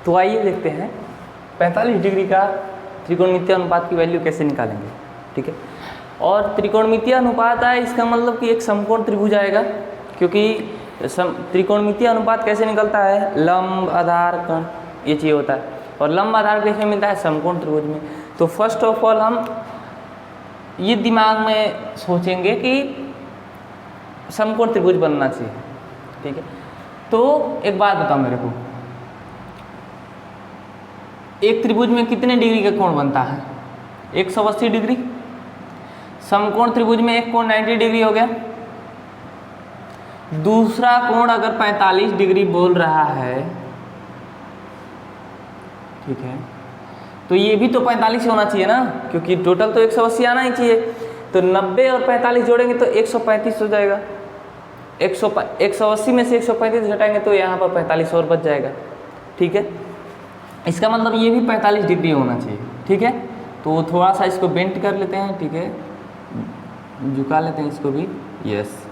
तो आइए देखते हैं 45 डिग्री का त्रिकोणमितीय अनुपात की वैल्यू कैसे निकालेंगे। ठीक है, और त्रिकोणमितीय अनुपात है इसका मतलब कि एक समकोण त्रिभुज आएगा, क्योंकि त्रिकोणमितीय अनुपात कैसे निकलता है, लंब आधार कर्ण ये चीज़ होता है, और लंब आधार कैसे मिलता है, समकोण त्रिभुज में। तो फर्स्ट ऑफ ऑल हम ये दिमाग में सोचेंगे कि समकोण त्रिभुज बनना चाहिए। ठीक है, तो एक बात बताओ मेरे को, एक त्रिभुज में कितने डिग्री का कोण बनता है, 180 डिग्री। समकोण त्रिभुज में एक कोण 90 डिग्री हो गया, दूसरा कोण अगर 45 डिग्री बोल रहा है, ठीक है, तो ये भी तो 45 होना चाहिए ना, क्योंकि टोटल तो 180 आना ही चाहिए। तो 90 और 45 जोड़ेंगे तो 135 हो जाएगा। 180 में से 135 घटाएंगे तो यहाँ पर 45 और बच जाएगा। ठीक है, इसका मतलब ये भी 45 डिग्री होना चाहिए। ठीक है, तो थोड़ा सा इसको बेंट कर लेते हैं। ठीक है, झुका लेते हैं इसको भी। Yes,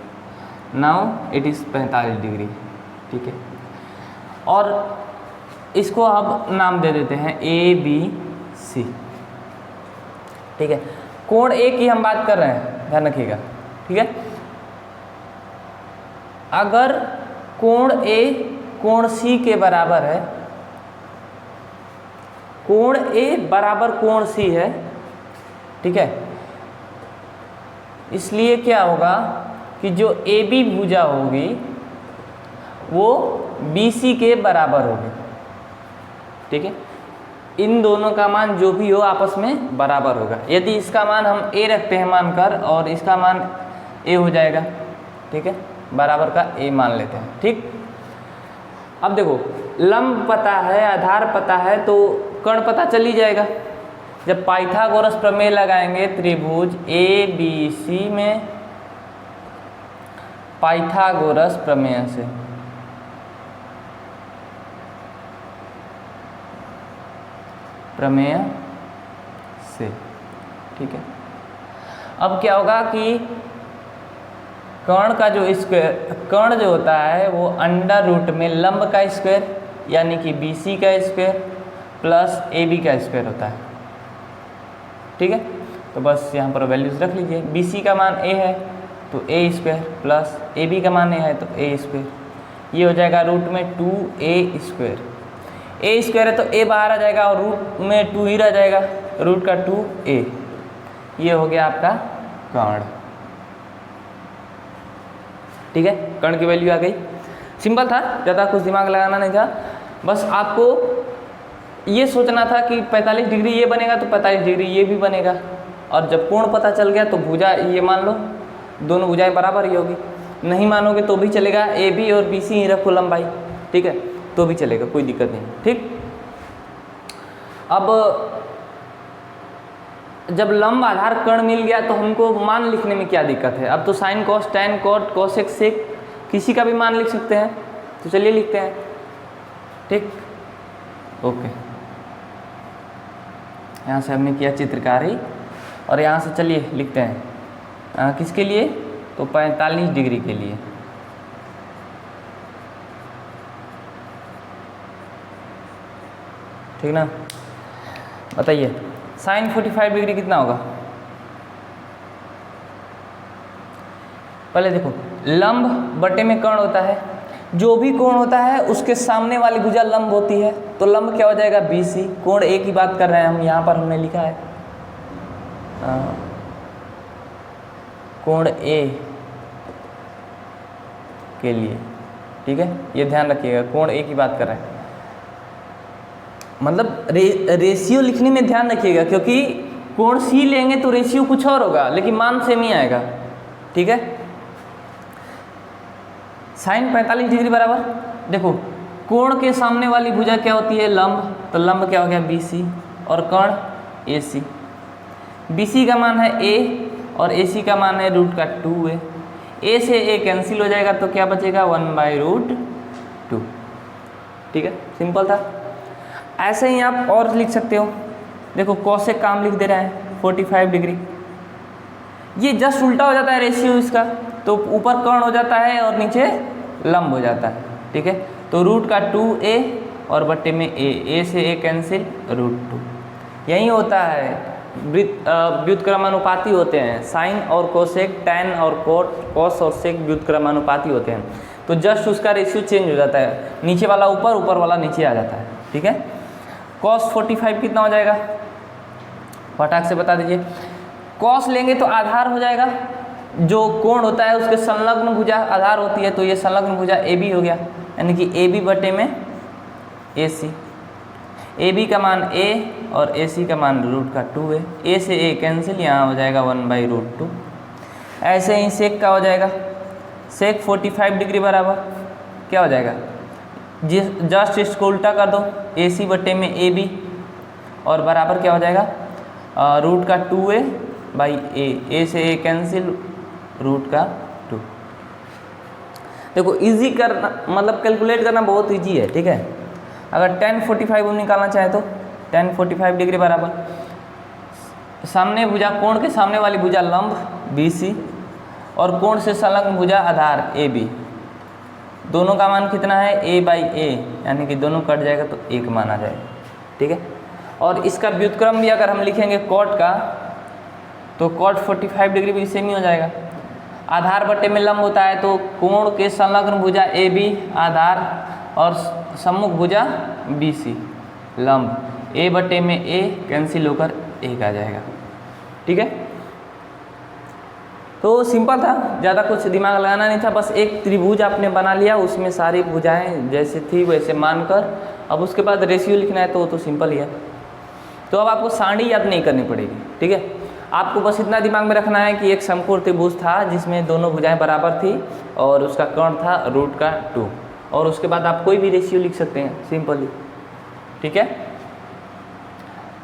now it is 45 degree. ठीक है, और इसको अब नाम दे देते हैं ABC। ठीक है, कोण A की हम बात कर रहे हैं, ध्यान रखिएगा। ठीक है, अगर कोण A कोण C के बराबर है, कोण A बराबर कोण C है, ठीक है, इसलिए क्या होगा कि जो AB भुजा होगी वो BC के बराबर होगी। ठीक है, इन दोनों का मान जो भी हो आपस में बराबर होगा। यदि इसका मान हम A रखते हैं मानकर और इसका मान A हो जाएगा, ठीक है, बराबर का A मान लेते हैं। ठीक, अब देखो लंब पता है, आधार पता है, तो कर्ण पता चल ही जाएगा। जब पाइथागोरस प्रमेय लगाएंगे त्रिभुज ABC में पाइथागोरस प्रमेय से, ठीक है, अब क्या होगा कि कर्ण का जो स्क्वायर, कर्ण जो होता है वो अंडर रूट में लंब का स्क्वायर यानी कि BC का स्क्वायर प्लस AB का स्क्वायर होता है। ठीक है, तो बस यहाँ पर वैल्यूज रख लीजिए। BC का मान A है तो A स्क्वायर प्लस AB का मान A है तो A स्क्वायर, ये हो जाएगा रूट में 2A स्क्वायर। A स्क्वायर है तो A बाहर आ जाएगा और रूट में 2 ही रह जाएगा, रूट का 2A। ये हो गया आपका कर्ण। ठीक है, कर्ण की वैल्यू आ गई। सिंपल था, ज़्यादा कुछ दिमाग लगाना नहीं था, बस आपको ये सोचना था कि 45 डिग्री ये बनेगा तो 45 डिग्री ये भी बनेगा, और जब कोण पता चल गया तो भुजा ये मान लो दोनों भुजाएं बराबर ही होगी। नहीं मानोगे तो भी चलेगा, AB और BC ही रखो लंबाई, ठीक है, तो भी चलेगा, कोई दिक्कत नहीं। ठीक, अब जब लंब आधार कर्ण मिल गया तो हमको मान लिखने में क्या दिक्कत है। अब तो sine cos tan cot cosec sec किसी का भी मान लिख सकते हैं, तो चलिए लिखते हैं। ठीक, ओके, यहाँ से हमने किया चित्रकारी और यहाँ से चलिए लिखते हैं किसके लिए, तो 45 डिग्री के लिए। ठीक ना, बताइए साइन 45 डिग्री कितना होगा। पहले देखो, लंब बटे में कर्ण होता है, जो भी कोण होता है उसके सामने वाली भुजा लंब होती है, तो लंब क्या हो जाएगा BC। कोण A की बात कर रहे हैं हम, यहाँ पर हमने लिखा है कोण A के लिए। ठीक है, ये ध्यान रखिएगा, कोण A की बात कर रहे हैं, मतलब रेशियो लिखने में ध्यान रखिएगा, क्योंकि कोण C लेंगे तो रेशियो कुछ और होगा लेकिन मान सेम ही आएगा। ठीक है, साइन 45 डिग्री बराबर, देखो कोण के सामने वाली भुजा क्या होती है, लंब, तो लंब क्या हो गया BC और कर्ण AC। BC का मान है A और AC का मान है रूट का 2A। A से A कैंसिल हो जाएगा तो क्या बचेगा, 1/√2। ठीक है, सिंपल था। ऐसे ही आप और लिख सकते हो, देखो कोसेक काम लिख दे रहे हैं 45 डिग्री, ये जस्ट उल्टा हो जाता है रेशियो इसका, तो ऊपर कर्ण हो जाता है और नीचे लंब हो जाता है। ठीक है, तो रूट का 2A और बट्टे में ए से ए कैंसिल √2। यही होता है व्युत्क्रमानुपाती होते हैं, साइन और कोसेक, टैन और कोट, कॉस और सेक व्युत्क्रमानुपाती होते हैं। तो जस्ट उसका रेशियो चेंज हो जाता है, नीचे वाला ऊपर, ऊपर वाला नीचे आ जाता है। ठीक है, cos 45 कितना हो जाएगा, फटाक से बता दीजिए। cos लेंगे तो आधार हो जाएगा, जो कोण होता है उसके संलग्न भुजा आधार होती है, तो ये संलग्न भुजा AB हो गया, यानी कि AB बटे में AC। AB का मान A और AC का मान √2 है। A से A कैंसिल, यहाँ हो जाएगा 1/√2। ऐसे ही सेक का हो जाएगा, सेक 45 डिग्री बराबर क्या हो जाएगा, जस्ट इसको उल्टा कर दो, AC बटे में AB और बराबर क्या हो जाएगा √2a/A। A से A कैंसिल, √2। देखो इजी करना मतलब कैलकुलेट करना बहुत इजी है। ठीक है, अगर tan 45 निकालना चाहे तो tan 45 डिग्री बराबर सामने भुजा, कोण के सामने वाली भुजा लंब BC और कोण से संलग्न भुजा आधार AB, दोनों का मान कितना है A/A, यानी कि दोनों कट जाएगा तो 1 मान आ जाएगा। ठीक है, और इसका व्युत्क्रम भी अगर हम लिखेंगे कॉट का, तो cot 45 डिग्री भी सेम ही हो जाएगा। आधार बटे में लंब होता है, तो कोण के संलग्न भुजा AB आधार और सम्मुख भुजा BC लंब, A बटे में A कैंसिल होकर 1 आ जाएगा। ठीक है, तो सिंपल था, ज़्यादा कुछ दिमाग लगाना नहीं था, बस एक त्रिभुज आपने बना लिया, उसमें सारी भुजाएं जैसे थी वैसे मानकर, अब उसके बाद रेशियो लिखना है तो वो तो सिंपल ही है। तो अब आपको सारणी याद नहीं करनी पड़ेगी। ठीक है, आपको बस इतना दिमाग में रखना है कि एक समकोण त्रिभुज था जिसमें दोनों भुजाएं बराबर थी और उसका कर्ण था √2, और उसके बाद आप कोई भी रेशियो लिख सकते हैं सिंपली। ठीक है,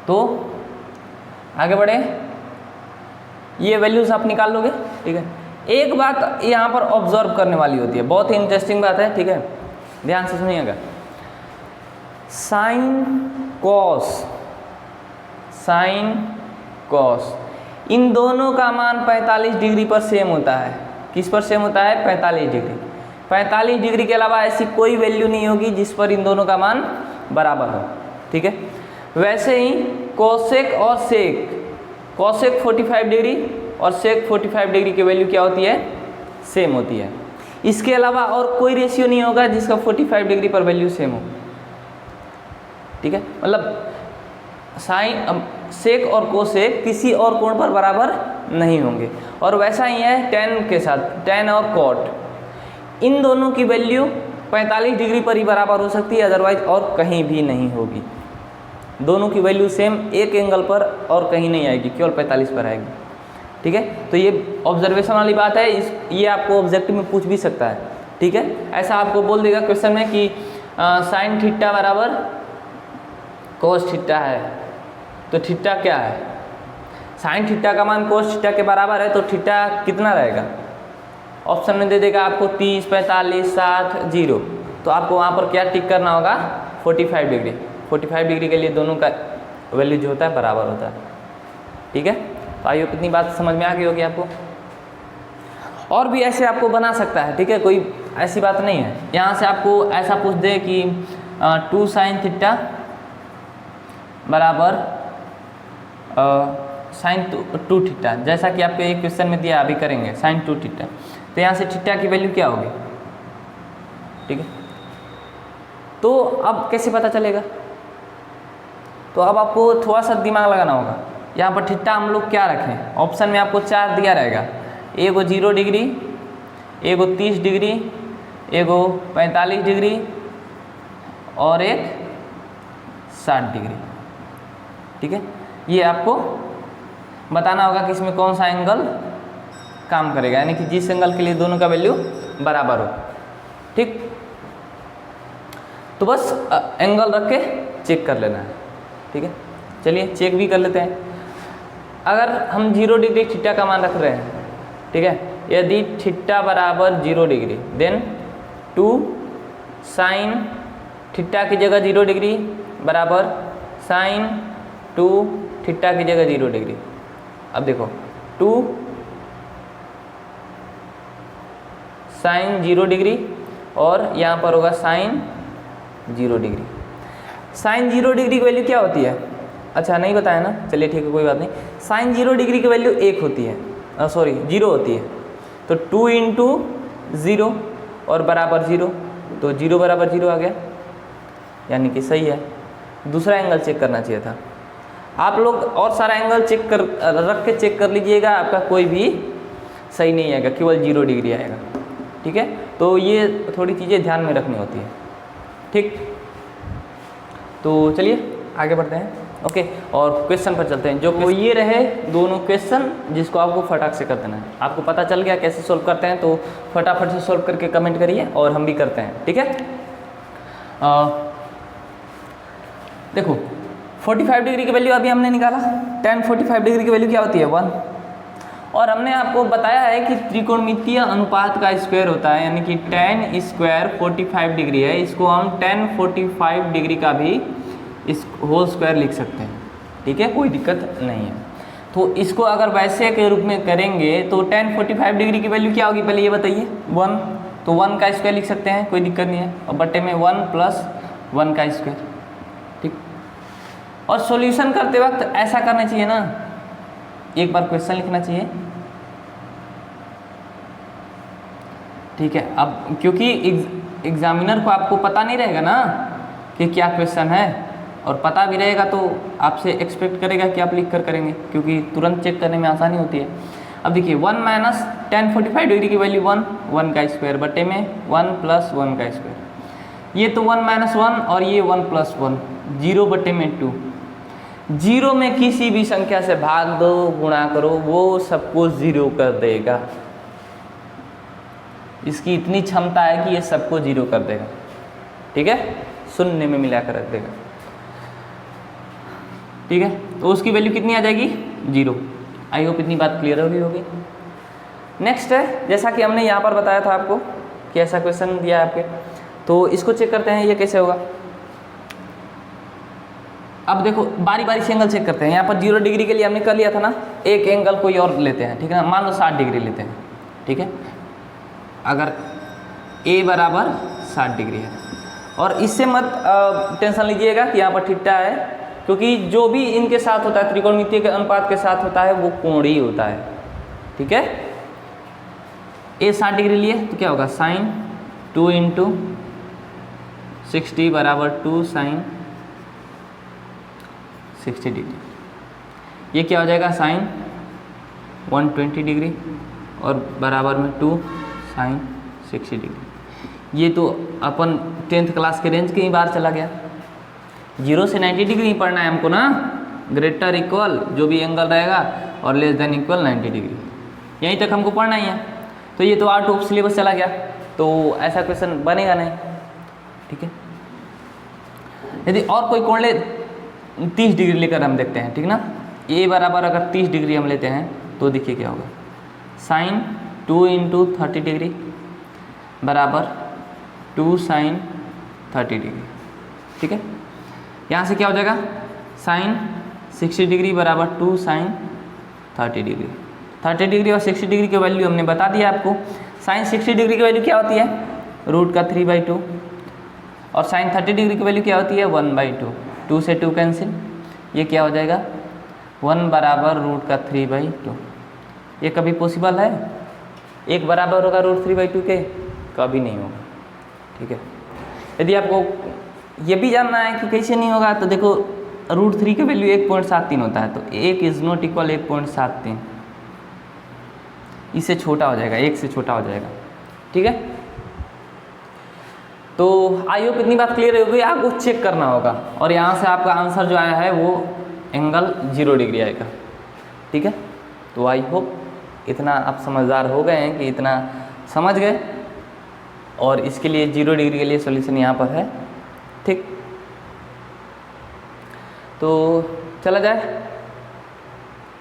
तो आगे बढ़े, ये वैल्यूज आप निकाल लोगे। ठीक है, एक बात यहाँ पर ऑब्जर्व करने वाली होती है, बहुत ही इंटरेस्टिंग बात है। ठीक है, ध्यान से सुनिएगा, साइन कॉस इन दोनों का मान 45 डिग्री पर सेम होता है। किस पर सेम होता है, 45 डिग्री। 45 डिग्री के अलावा ऐसी कोई वैल्यू नहीं होगी जिस पर इन दोनों का मान बराबर हो। ठीक है, वैसे ही कोसेक और सेक, कोसेक 45 डिग्री और सेक 45 डिग्री की वैल्यू क्या होती है, सेम होती है। इसके अलावा और कोई रेशियो नहीं होगा जिसका 45 डिग्री पर वैल्यू सेम हो। ठीक है, मतलब साइन, सेक और कोसेक किसी और कोण पर बराबर नहीं होंगे। और वैसा ही है टैन के साथ, टैन और कॉट, इन दोनों की वैल्यू 45 डिग्री पर ही बराबर हो सकती है, अदरवाइज और कहीं भी नहीं होगी। दोनों की वैल्यू सेम एक एंगल पर और कहीं नहीं आएगी, केवल 45 पर आएगी। ठीक है, तो ये ऑब्जर्वेशन वाली बात है, ये आपको ऑब्जेक्टिव में पूछ भी सकता है। ठीक है, ऐसा आपको बोल देगा क्वेश्चन में कि साइन थीटा बराबर कोस थीटा है, तो थीटा क्या है, साइन थीटा का मान कोस थीटा के बराबर है, तो थीटा कितना रहेगा, ऑप्शन में दे देगा आपको 30, 45, 60, 0। तो आपको वहाँ पर क्या टिक करना होगा, 45 डिग्री। 45 डिग्री के लिए दोनों का वैल्यू जो होता है बराबर होता है। ठीक है, तो आइए कितनी बात समझ में आ गई होगी आपको। और भी ऐसे आपको बना सकता है। ठीक है, कोई ऐसी बात नहीं है। यहाँ से आपको ऐसा पूछ दे कि 2 साइन थीटा बराबर साइन 2 थीटा, जैसा कि आपके एक क्वेश्चन में दिया, अभी करेंगे साइन 2 थीटा। तो यहाँ से थीटा की वैल्यू क्या होगी। ठीक है, तो अब कैसे पता चलेगा, तो अब आपको थोड़ा सा दिमाग लगाना होगा। यहाँ पर थीटा हम लोग क्या रखें, ऑप्शन में आपको 4 दिया रहेगा, एगो 0 डिग्री, एगो 30 डिग्री, एगो 45 डिग्री और एक 60 डिग्री। ठीक है, ये आपको बताना होगा कि इसमें कौन सा एंगल काम करेगा, यानी कि जिस एंगल के लिए दोनों का वैल्यू बराबर हो। ठीक, तो बस एंगल रख के चेक कर लेना है। ठीक है, चलिए चेक भी कर लेते हैं। अगर हम 0 डिग्री थीटा का मान रख रहे हैं, ठीक है, यदि थीटा बराबर 0 डिग्री, देन 2 साइन थीटा की जगह 0 डिग्री बराबर साइन 2 थीटा की जगह 0 डिग्री। अब देखो 2 साइन 0 डिग्री और यहाँ पर होगा साइन 0 डिग्री। साइन 0 डिग्री की वैल्यू क्या होती है? अच्छा नहीं बताया ना, चलिए ठीक है कोई बात नहीं। साइन 0 डिग्री की वैल्यू 1 होती है, सॉरी 0 होती है। तो 2 इंटू 0 और बराबर 0, तो 0 बराबर 0 आ गया, यानी कि सही है। दूसरा एंगल चेक करना चाहिए था। आप लोग और सारा एंगल चेक कर रख के चेक कर लीजिएगा, आपका कोई भी सही नहीं आएगा, केवल 0 डिग्री आएगा। ठीक है, तो ये थोड़ी चीज़ें ध्यान में रखनी होती है। ठीक, तो चलिए आगे बढ़ते हैं। ओके, और क्वेश्चन पर चलते हैं। जो ये रहे दोनों क्वेश्चन जिसको आपको फटाक से कर देना है। आपको पता चल गया कैसे सोल्व करते हैं, तो फटाफट से सोल्व करके कमेंट करिए और हम भी करते हैं। ठीक है, देखो 45 डिग्री की वैल्यू अभी हमने निकाला। tan 45 डिग्री की वैल्यू क्या होती है? 1। और हमने आपको बताया है कि त्रिकोणमितीय अनुपात का स्क्वायर होता है, यानी कि tan स्क्वायर 45 डिग्री है, इसको हम tan 45 डिग्री का भी इस होल स्क्वायर लिख सकते हैं। ठीक है, कोई दिक्कत नहीं है। तो इसको अगर वैसे के रूप में करेंगे तो tan 45 डिग्री की वैल्यू क्या होगी, पहले ये बताइए। 1, तो 1 का स्क्वायर लिख सकते हैं, कोई दिक्कत नहीं है, और बट्टे में 1 प्लस 1 का स्क्वायर। ठीक, और सॉल्यूशन करते वक्त ऐसा करना चाहिए ना, एक बार क्वेश्चन लिखना चाहिए। ठीक है, अब क्योंकि एग्जामिनर को आपको पता नहीं रहेगा ना कि क्या क्वेश्चन है, और पता भी रहेगा तो आपसे एक्सपेक्ट करेगा कि आप लिख कर करेंगे, क्योंकि तुरंत चेक करने में आसानी होती है। अब देखिए 1 माइनस tan 45 डिग्री की वैल्यू 1, 1 का स्क्वायर बटे में 1 प्लस 1 का स्क्वायर। ये तो 1 माइनस 1 और ये 1 प्लस 1, 0 बटे में 2। 0 में किसी भी संख्या से भाग दो, गुणा करो, वो सबको 0 कर देगा। इसकी इतनी क्षमता है कि ये सबको 0 कर देगा। ठीक है, शून्य में मिलाकर रख देगा। ठीक है, तो उसकी वैल्यू कितनी आ जाएगी? 0। आई होप इतनी बात क्लियर होगी। नेक्स्ट है, जैसा कि हमने यहाँ पर बताया था आपको कि ऐसा क्वेश्चन दिया है आपके, तो इसको चेक करते हैं ये कैसे होगा। अब देखो बारी बारी से एंगल चेक करते हैं। यहाँ पर 0 डिग्री के लिए हमने कर लिया था ना, एक एंगल कोई और लेते हैं। ठीक है ना, मान लो 60 डिग्री लेते हैं। ठीक है, अगर A बराबर 60 डिग्री है, और इससे मत टेंशन लीजिएगा कि यहाँ पर थीटा है, क्योंकि जो भी इनके साथ होता है, त्रिकोणमितीय के अनुपात के साथ होता है, वो कोण ही होता है। ठीक है, A 60 डिग्री लिए तो क्या होगा, साइन 2 इंटू 60 बराबर 2 साइन 60 डिग्री। ये क्या हो जाएगा, साइन 120 डिग्री और बराबर में 2 साइन 60 डिग्री। ये तो अपन 10th क्लास के रेंज के ही बाहर चला गया। 0 से 90 डिग्री ही पढ़ना है हमको ना, ग्रेटर इक्वल जो भी एंगल रहेगा और लेस देन इक्वल 90 डिग्री, यहीं तक हमको पढ़ना ही है। तो ये तो आउट ऑफ सिलेबस चला गया, तो ऐसा क्वेश्चन बनेगा नहीं। ठीक है, यदि और कोई कोण ले 30 डिग्री लेकर हम देखते हैं। ठीक ना, A बराबर अगर 30 डिग्री हम लेते हैं तो देखिए क्या होगा, साइन 2 इंटू 30 डिग्री बराबर 2 साइन 30 डिग्री। ठीक है, यहाँ से क्या हो जाएगा, साइन 60 डिग्री बराबर 2 साइन 30 डिग्री। 30 डिग्री और 60 डिग्री की वैल्यू हमने बता दिया आपको। साइन 60 डिग्री की वैल्यू क्या होती है, रूट का 3/2, और साइन 30 डिग्री की वैल्यू क्या होती है, 1/2। 2 से 2 कैंसिल, ये क्या हो जाएगा, 1 बराबर रूट का 3/2। ये कभी पॉसिबल है? एक बराबर होगा रूट 3/2 के? कभी नहीं होगा। ठीक है, यदि आपको ये भी जानना है कि कैसे नहीं होगा, तो देखो रूट 3 की वैल्यू 1.73 होता है, तो 1 इज नॉट इक्वल 1.73, इससे छोटा हो जाएगा, 1 से छोटा हो जाएगा। ठीक है, तो आई होप इतनी बात क्लियर होगी। आपको चेक करना होगा, और यहाँ से आपका आंसर जो आया है वो एंगल 0 डिग्री आएगा। ठीक है, तो आई होप इतना आप समझदार हो गए हैं कि इतना समझ गए, और इसके लिए 0 डिग्री के लिए सॉल्यूशन यहाँ पर है। ठीक, तो चला जाए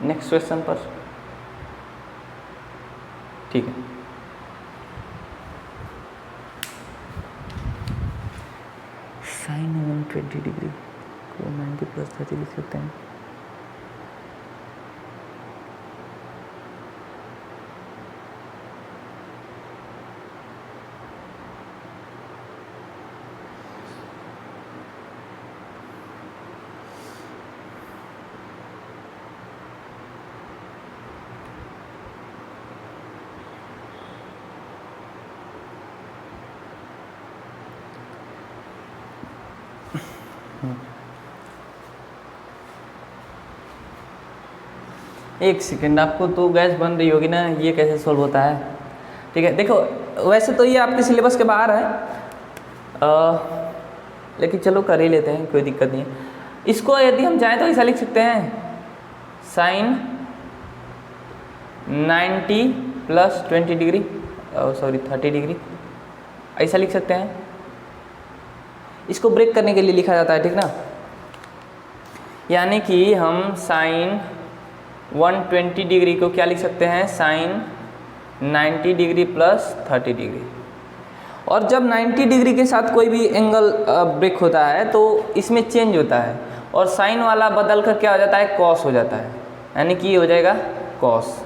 नेक्स्ट क्वेश्चन पर। ठीक है, साइन 120 डिग्री को 90 + 30 लिख सकते हैं। एक सेकेंड, आपको तो गैस बन रही होगी ना, ये कैसे सोल्व होता है? ठीक है, देखो वैसे तो ये आपके सिलेबस के बाहर है, लेकिन चलो कर ही लेते हैं, कोई दिक्कत नहीं है। इसको यदि हम चाहें तो ऐसा लिख सकते हैं, sine 90 plus 20 degree, sorry 30 degree, ऐसा लिख सकते हैं। इसको ब्रेक करने के लिए लिखा जाता है, ठीक ना, यानी कि हम साइन 120 डिग्री को क्या लिख सकते हैं, साइन 90 डिग्री प्लस 30 डिग्री। और जब 90 डिग्री के साथ कोई भी एंगल ब्रेक होता है तो इसमें चेंज होता है, और साइन वाला बदल कर क्या हो जाता है, कॉस हो जाता है, यानी कि ये हो जाएगा कॉस,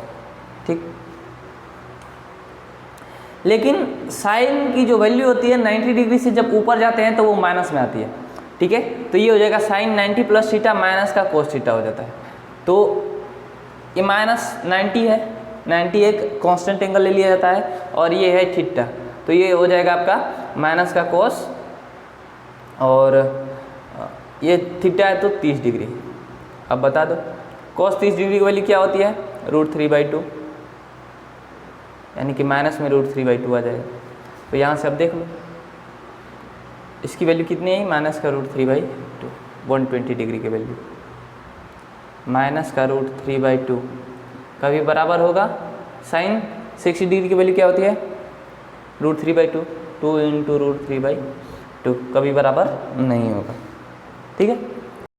ठीक। लेकिन साइन की जो वैल्यू होती है 90 डिग्री से जब ऊपर जाते हैं तो वो माइनस में आती है, ठीक है। तो ये हो जाएगा साइन 90 प्लस थीटा माइनस का कोस थीटा हो जाता है। तो ये माइनस 90 है, 90 एक कांस्टेंट एंगल ले लिया जाता है, और ये है थीटा, तो ये हो जाएगा आपका माइनस का कोस, और ये थीटा है तो 30 डिग्री। अब बता दो कोस 30 डिग्री की वैल्यू क्या होती है, √3/2, यानी कि माइनस में √3/2 आ जाएगा। तो यहाँ से अब देख लो इसकी वैल्यू कितनी है, माइनस का √3/2, 120 डिग्री की वैल्यू माइनस का √3/2 कभी बराबर होगा साइन 60 डिग्री की वैल्यू क्या होती है, √3/2, 2 × √3/2 कभी बराबर नहीं होगा, ठीक है।